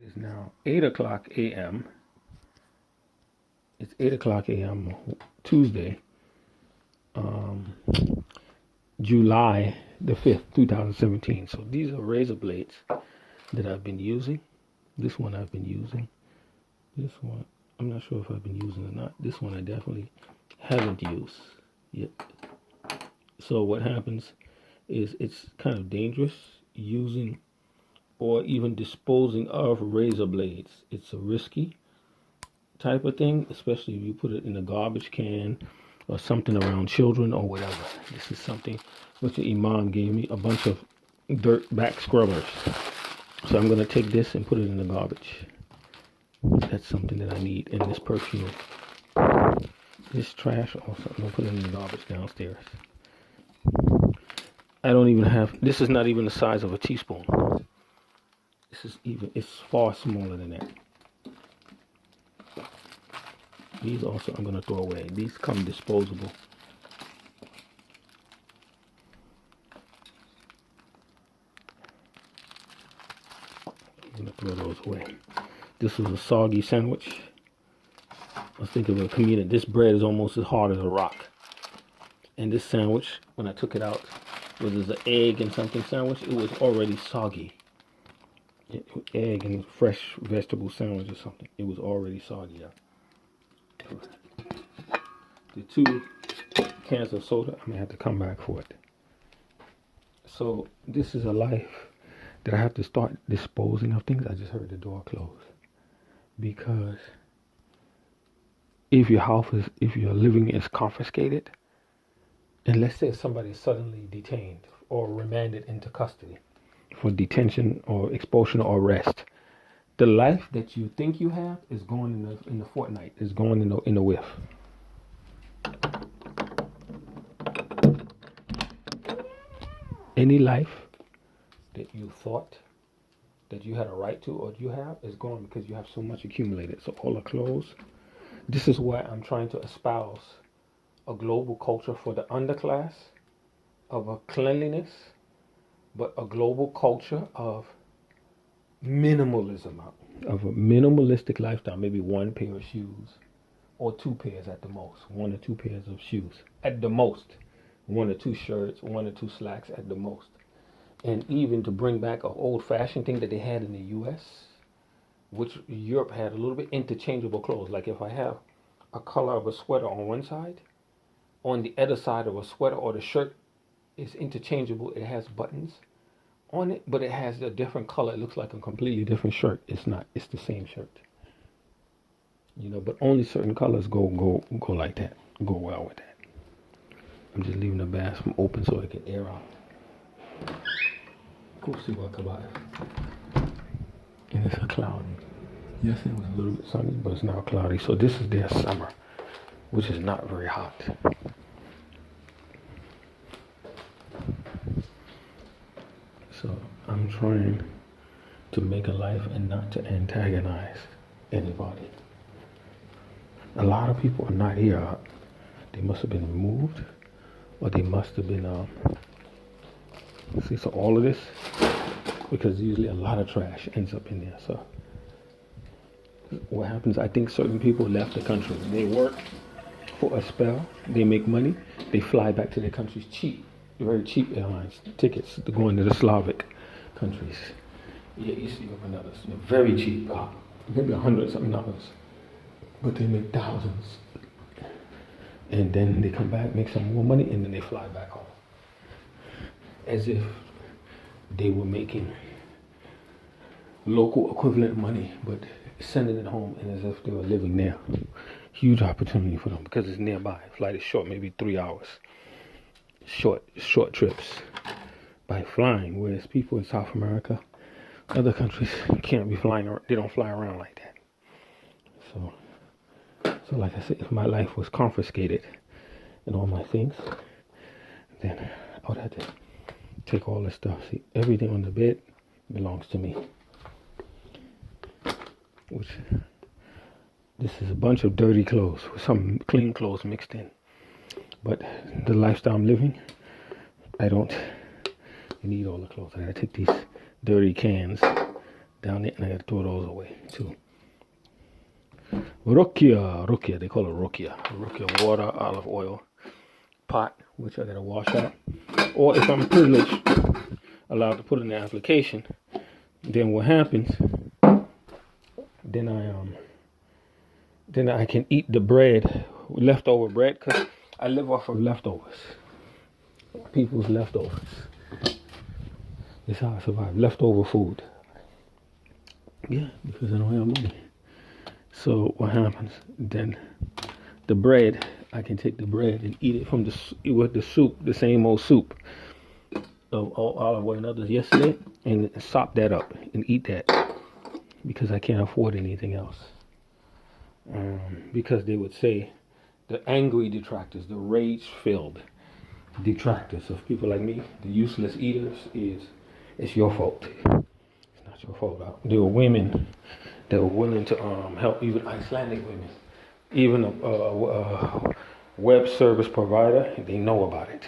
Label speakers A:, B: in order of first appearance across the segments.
A: It's now 8 o'clock a.m. It's 8 o'clock a.m. Tuesday, um, July the 5th, 2017. So these are razor blades that I've been using. This one I've been using. This one, I'm not sure if I've been using or not. This one I definitely haven't used yet. So what happens is it's kind of dangerous using or even disposing of razor blades. It's a risky type of thing, especially if you put it in a garbage can or something around children or whatever. This is something which the Imam gave me, a bunch of dirt back scrubbers. So I'm going to take this and put it in the garbage. That's something that I need. And this perfume. This trash also, I'm going to put it in the garbage downstairs. I don't even have, this is not even the size of a teaspoon. This is even, it's far smaller than that. These also I'm going to throw away. These come disposable. I'm going to throw those away. This was a soggy sandwich. Let's think of a comedian. This bread is almost as hard as a rock. And this sandwich, when I took it out, was an egg and something sandwich. It was already soggy. Egg and fresh vegetable sandwich or something. It was already soggy out. The 2 cans of soda, I'm gonna have to come back for it. So this is a life that I have to start disposing of things. I just heard the door close. Because if your living is confiscated, and let's say somebody is suddenly detained or remanded into custody for detention or expulsion or arrest, the life that you think you have is going in the fortnight, is going in the whiff. Any life that you thought that you had a right to or you have is gone because you have so much accumulated. So all the clothes. This is why I'm trying to espouse a global culture for the underclass of a cleanliness, but a global culture of minimalism, of a minimalistic lifestyle. Maybe 1 pair of shoes or 2 pairs at the most. 1 or 2 pairs of shoes at the most. 1 or 2 shirts, 1 or 2 slacks at the most. And even to bring back an old-fashioned thing that they had in the U.S., which Europe had a little bit interchangeable clothes. Like if I have a color of a sweater on one side, on the other side of a sweater or the shirt is interchangeable. It has buttons on it, but it has a different color. It looks like a completely different shirt. It's not. It's the same shirt. But only certain colors go like that. Go well with that. I'm just leaving the bathroom open so it can air out. Kursi wa kabaya. And it's a cloudy. Yes, it was a little bit sunny, but it's now cloudy. So this is their summer, which is not very hot. So I'm trying to make a life and not to antagonize anybody. A lot of people are not here. They must have been removed, or they must have been, see, so all of this, because usually a lot of trash ends up in there. So what happens, I think certain people left the country. They work for a spell, they make money, they fly back to their countries cheap, very cheap airlines tickets to go into the Slavic countries. Yeah, Eastern Europe and others, very cheap, maybe $100-something, but they make thousands. And then they come back, make some more money, and then they fly back home. As if they were making local equivalent money, but sending it home, and as if they were living there. Huge opportunity for them because it's nearby. Flight is short, maybe 3 hours. Short trips by flying. Whereas people in South America, other countries can't be flying. They don't fly around like that. So like I said, if my life was confiscated and all my things, then I would have to take all this stuff. See, everything on the bed belongs to me. Which, this is a bunch of dirty clothes with some clean clothes mixed in. But the lifestyle I'm living, I don't need all the clothes. I gotta take these dirty cans down there, and I gotta throw those away too. Rukia, they call it Rukia water, olive oil pot, which I gotta wash out. Or if I'm privileged, allowed to put in the application, then what happens? Then I can eat the bread, leftover bread, because I live off of leftovers. People's leftovers. That's how I survive. Leftover food. Yeah, because I don't have money. So what happens? Then the bread, I can take the bread and eat it from with the soup, the same old soup of olive oil and others yesterday, and sop that up and eat that because I can't afford anything else. Because they would say the angry detractors, the rage-filled detractors of people like me, the useless eaters, it's your fault. It's not your fault. There were women that were willing to help, even Icelandic women, even a web service provider. They know about it.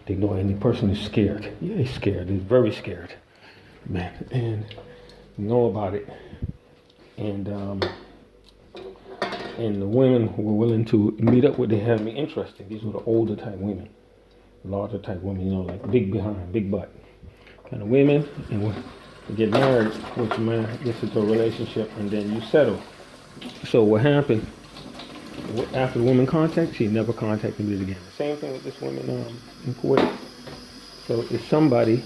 A: They know, and the person is scared. Yeah, he's scared. He's very scared, man, and know about it. And the women were willing to meet up with. They had me interested. These were the older type women, larger type women, like big behind, big butt kind of women. And when you get married, which man gets into a relationship, and then you settle. So what happened? After the woman contacted, she never contacted me again. The same thing with this woman in Kuwait. So it's somebody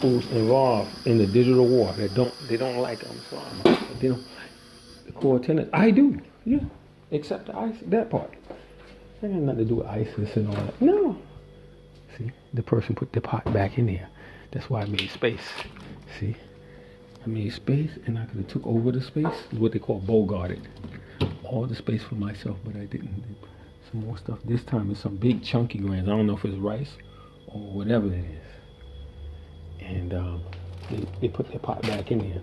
A: who's involved in the digital war that they don't like Islam. They don't. The core tenets, I do, yeah, except that part. That has nothing to do with ISIS and all that. No. See, the person put the pot back in there. That's why I made space. See, I made space, and I could have took over the space, what they call bogarted, all the space for myself, but I didn't. Some more stuff. This time it's some big chunky grains. I don't know if it's rice or whatever it is. And they put their pot back in there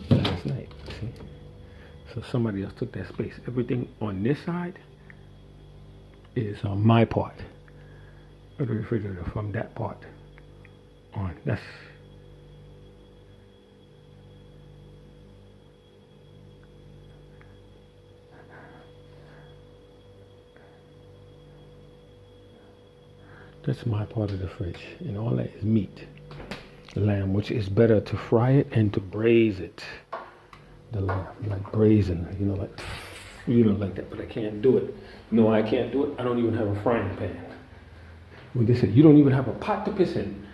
A: last night. See. So somebody else took that space. Everything on this side is my part of the refrigerator from that part on. That's my part of the fridge. And all that is meat. Lamb, which is better to fry it and to braise it. The lamb, like braising, like that, but I can't do it. No, I can't do it. I don't even have a frying pan. When they said, you don't even have a pot to piss in.